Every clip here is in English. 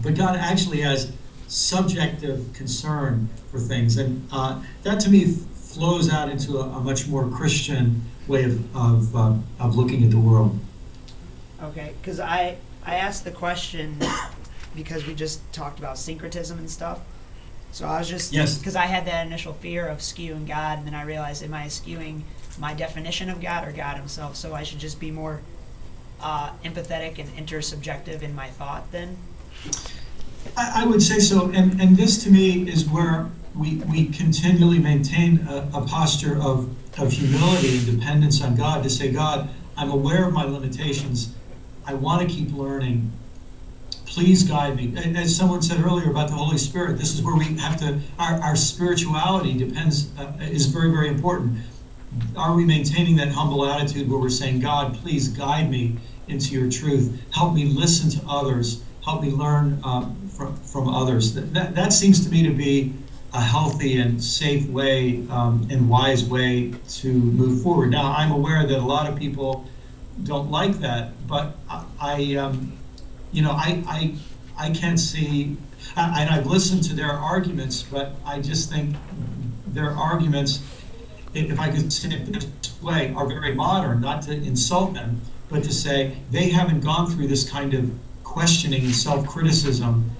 but God actually has subjective concern for things, and that to me flows out into a much more Christian way of looking at the world. Okay, because I asked the question because we just talked about syncretism and stuff. So I was just, Yes. because I had that initial fear of skewing God, and then I realized, am I skewing my definition of God or God himself? So I should just be more empathetic and intersubjective in my thought then? I would say so, and this to me is where we continually maintain a posture of humility and dependence on God, to say, God, I'm aware of my limitations. I want to keep learning. Please guide me. And as someone said earlier about the Holy Spirit, this is where we have to, our spirituality depends, is very, very important. Are we maintaining that humble attitude where we're saying, God, please guide me into your truth. Help me listen to others. Help me learn from others. That seems to me to be a healthy and safe way and wise way to move forward. Now, I'm aware that a lot of people don't like that, but I can't see, and I've listened to their arguments, but I just think their arguments, if I could say it this way, are very modern, not to insult them, but to say they haven't gone through this kind of questioning and self-criticism,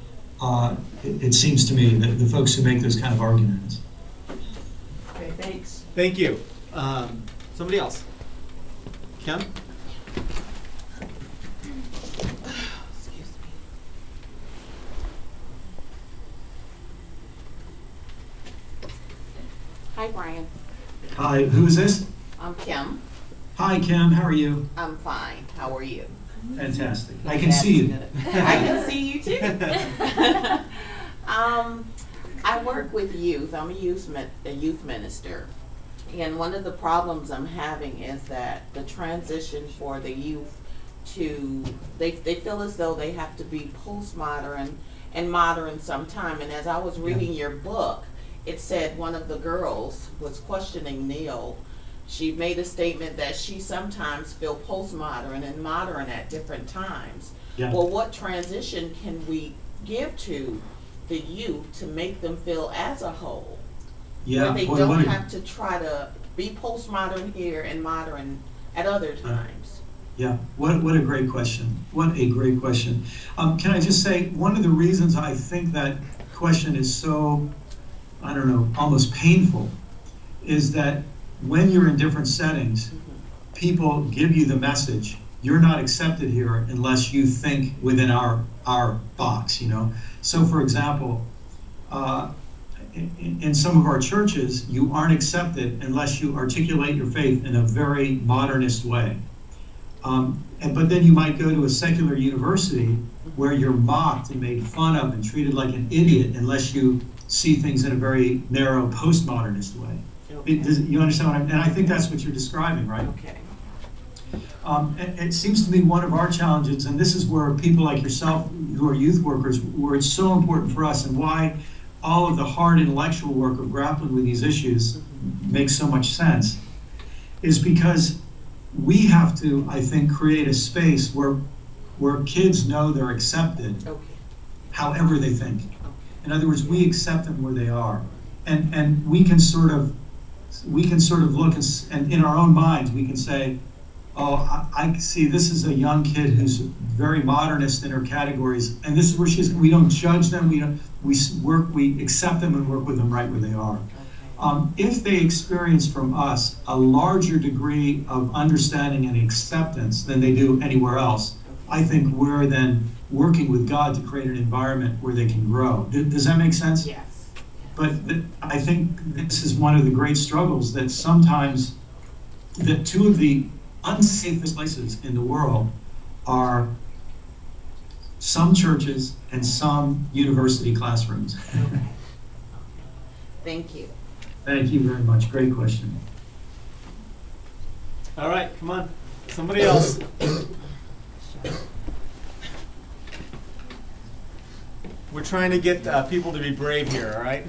it seems to me, that the folks who make those kind of arguments. Okay, thanks. Thank you. Somebody else? Kim? Hi, Brian. Hi, who is this? I'm Kim. Hi, Kim, how are you? I'm fine. How are you? Fantastic. I can see you. I can see you too. I work with youth. I'm a youth minister. And one of the problems I'm having is that the transition for the youth to, they feel as though they have to be postmodern and modern sometime. And as I was reading your book, it said one of the girls was questioning Neil. She made a statement that she sometimes feel postmodern and modern at different times. Yeah. Well, what transition can we give to the youth to make them feel as a whole? Yeah. Where they don't have to try to be postmodern here and modern at other times. Yeah, what a great question. What a great question. Can I just say, one of the reasons I think that question is so, I don't know, almost painful, is that when you're in different settings, people give you the message, you're not accepted here unless you think within our box, you know? So for example, in some of our churches, you aren't accepted unless you articulate your faith in a very modernist way. But then you might go to a secular university where you're mocked and made fun of and treated like an idiot unless you see things in a very narrow postmodernist way. Okay. You understand what I'm, and I think that's what you're describing, right? Okay. It seems to me one of our challenges, and this is where people like yourself who are youth workers, where it's so important for us and why all of the hard intellectual work of grappling with these issues makes so much sense, is because we have to, I think, create a space where kids know they're accepted, Okay. however they think. In other words, we accept them where they are, and we can sort of look and in our own minds we can say, oh, I see this is a young kid who's very modernist in her categories, and this is where she is. We don't judge them. We accept them and work with them right where they are. If they experience from us a larger degree of understanding and acceptance than they do anywhere else, I think we're then working with God to create an environment where they can grow. Does that make sense? Yes. But I think this is one of the great struggles, that sometimes that two of the unsafest places in the world are some churches and some university classrooms. Okay. Thank you. Thank you very much. Great question. All right, come on. Somebody else. We're trying to get people to be brave here, all right?